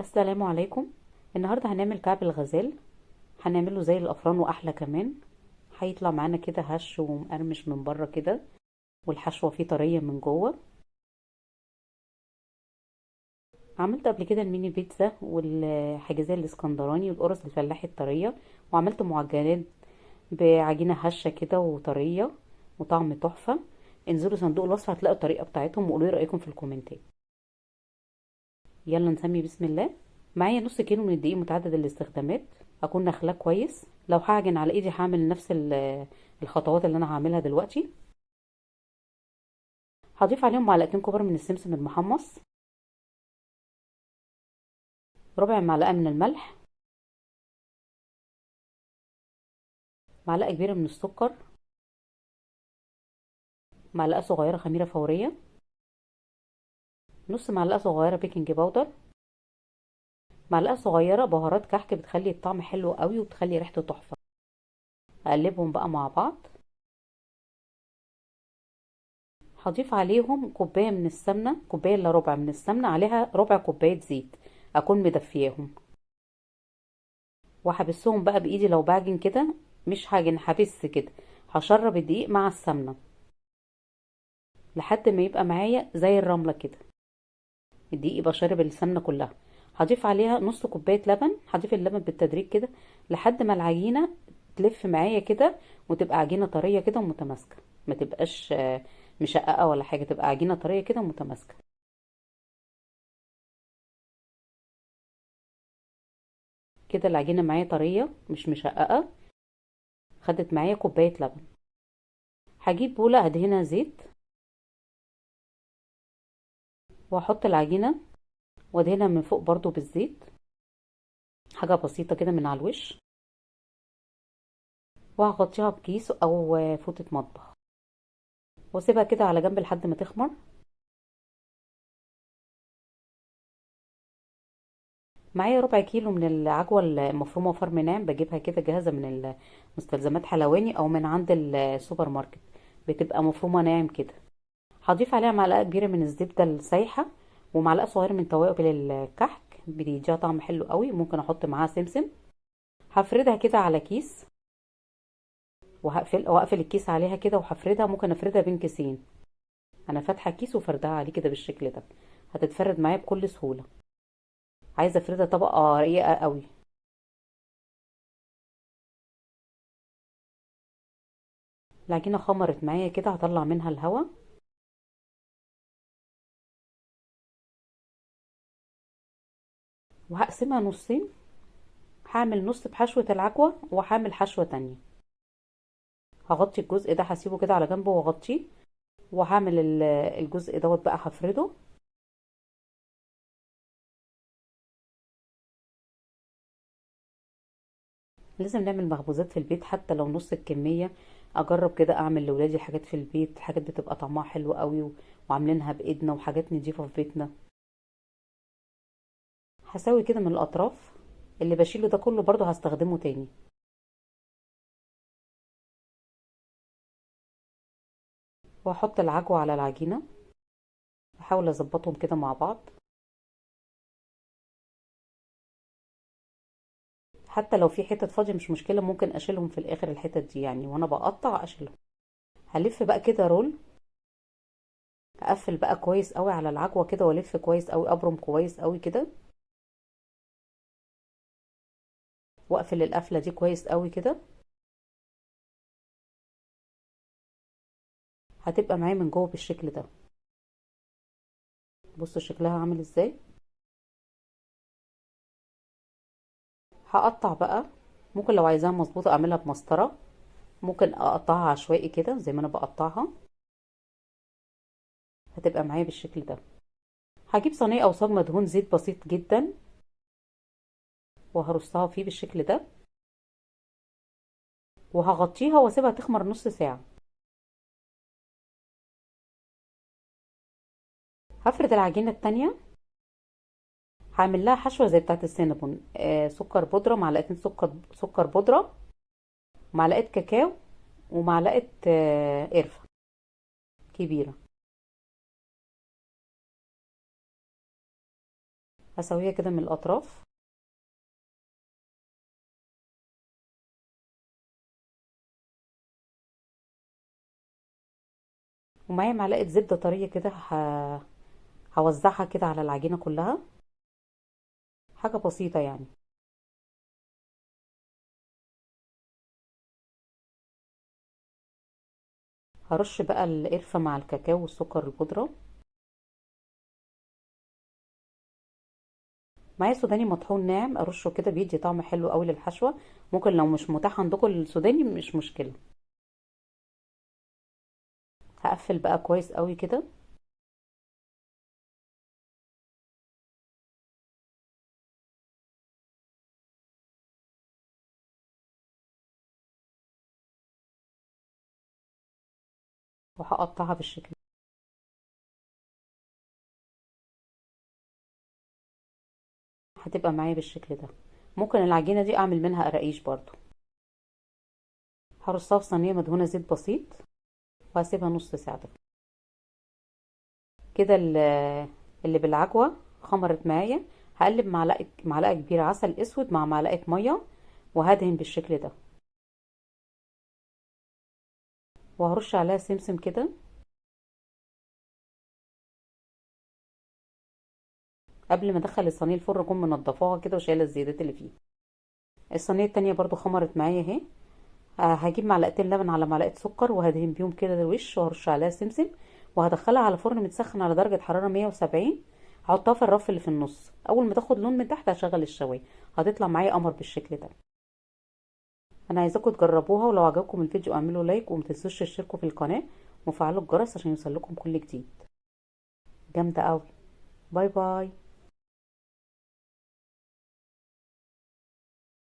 السلام عليكم. النهارده هنعمل كعب الغزال. هنعمله زي الافران واحلى كمان. هيطلع معانا كده هش ومقرمش من بره كده، والحشوه فيه طريه من جوه. عملت قبل كده الميني بيتزا والحاجزيه الاسكندراني والقرص الفلاحي الطريه، وعملت معجنات بعجينه هشه كده وطريه وطعم تحفه. انزلوا صندوق الوصف هتلاقوا الطريقه بتاعتهم وقولوا لي رايكم في الكومنتات. يلا نسمي بسم الله. معايا نص كيلو من الدقيق متعدد الاستخدامات، اكون نخلاه كويس. لو هعجن على ايدي هعمل نفس الخطوات اللي انا هعملها دلوقتي. هضيف عليهم معلقتين كبار من السمسم المحمص، ربع معلقه من الملح، معلقه كبيره من السكر، معلقه صغيره خميره فوريه، نص معلقه صغيره بيكنج باودر، معلقه صغيره بهارات كحك بتخلي الطعم حلو قوي وبتخلي ريحته تحفه. اقلبهم بقى مع بعض. هضيف عليهم كوبايه من السمنه، كوبايه الا ربع من السمنه، عليها ربع كوبايه زيت اكون مدفياهم. وهبسهم بقى بايدي لو بعجن كده، مش هاجن هبس كده. هشرب الدقيق مع السمنه لحد ما يبقى معايا زي الرمله كده. الدقيق يبقى شارب السمنه كلها. هضيف عليها نص كوبايه لبن، هضيف اللبن بالتدريج كده لحد ما العجينه تلف معايا كده، وتبقى عجينه طريه كده ومتماسكه. ما تبقاش مشققه ولا حاجه، تبقى عجينه طريه كده ومتماسكه. كده العجينه معايا طريه مش مشققه. خدت معايا كوبايه لبن. هجيب بوله ادهنها زيت واحط العجينه وادهنها من فوق برضو بالزيت، حاجة بسيطة كده من على الوش. وهغطيها بكيس او فوطة مطبخ واسيبها كده على جنب لحد ما تخمر. معايا ربع كيلو من العجوة المفرومة فرم ناعم، بجيبها كده جاهزة من مستلزمات حلواني او من عند السوبر ماركت، بتبقى مفرومة ناعم كده. هضيف عليها معلقة كبيرة من الزبدة السايحة ومعلقة صغيرة من توابل الكحك، بيديها طعم حلو قوي. ممكن احط معاها سمسم. هفردها كده على كيس واقفل الكيس عليها كده وهفردها. ممكن افردها بين كيسين. انا فاتحه كيس وفردها عليه كده بالشكل ده، هتتفرد معايا بكل سهوله. عايزه افردها طبقه رقيقه قوي. العجينه خمرت معايا كده، هطلع منها الهواء. وهقسمها نصين. هعمل نص بحشوه العجوه وهعمل حشوه تانية. هغطي الجزء ده، هسيبه كده على جنبه واغطيه. وهعمل الجزء دوت بقى هفرده. لازم نعمل مخبوزات في البيت حتى لو نص الكميه. اجرب كده اعمل لاولادي حاجات في البيت، حاجات بتبقى طعمها حلو قوي وعاملينها بايدنا وحاجات نضيفه في بيتنا. هسوي كده من الاطراف. اللي بشيله ده كله برضو هستخدمه تاني. واحط العجوة على العجينة، احاول اظبطهم كده مع بعض. حتى لو في حتت فاضية مش مشكلة، ممكن اشيلهم في الاخر الحتت دي يعني، وانا بقطع اشيلهم. هلف بقى كده رول. اقفل بقى كويس قوي على العجوة كده والف كويس قوي، ابرم كويس قوي كده. واقفل القفلة دي كويس قوي كده. هتبقى معايا من جوه بالشكل ده. بصوا شكلها عامل ازاي. هقطع بقى. ممكن لو عايزاها مظبوطة اعملها بمسطرة. ممكن اقطعها عشوائي كده زي ما انا بقطعها. هتبقى معايا بالشكل ده. هجيب صينية او صاج مدهون زيت بسيط جدا، وهرصها فيه بالشكل ده. وهغطيها واسيبها تخمر نص ساعة. هفرد العجينة التانية. هعمل لها حشوة زي بتاعة السينابون، سكر بودرة، معلقتين سكر بودرة، معلقة كاكاو، ومعلقة قرفة كبيرة. هسويها كده من الاطراف. ومعايا معلقه زبده طريه كده، هوزعها كده على العجينه كلها. حاجه بسيطه يعني. هرش بقى القرفه مع الكاكاو والسكر البودره. معايا سوداني مطحون ناعم، ارشه كده بيدي طعم حلو قوي للحشوه. ممكن لو مش متاح عندكم السوداني مش مشكله. هقفل بقى كويس قوي كده. وهقطعها بالشكل. هتبقى معايا بالشكل ده. ممكن العجينه دي اعمل منها قراقيش برضو. هرصها في صينيه مدهونه زيت بسيط، وهسيبها نص ساعه كده. اللي بالعجوه خمرت معايا. هقلب معلقه كبيره عسل اسود مع معلقه ميه، وهدهن بالشكل ده. وهرش عليها سمسم كده. قبل ما ادخل الصينيه الفرن اكون منضفاها كده وشايله الزيادات اللي فيها. الصينيه التانية برضو خمرت معايا اهي. هجيب معلقتين لبن على معلقه سكر، وهدهن بيهم كده الوش، وهرش عليها سمسم. وهدخلها على فرن متسخن على درجه حراره 170. هحطها في الرف اللي في النص. اول ما تاخد لون من تحت هشغل الشوايه. هتطلع معايا قمر بالشكل ده. انا عايزاكم تجربوها، ولو عجبكم الفيديو اعملوا لايك، وما تنسوش تشتركوا في القناه وفعلوا الجرس عشان يوصلكم كل جديد. جامده قوي. باي باي.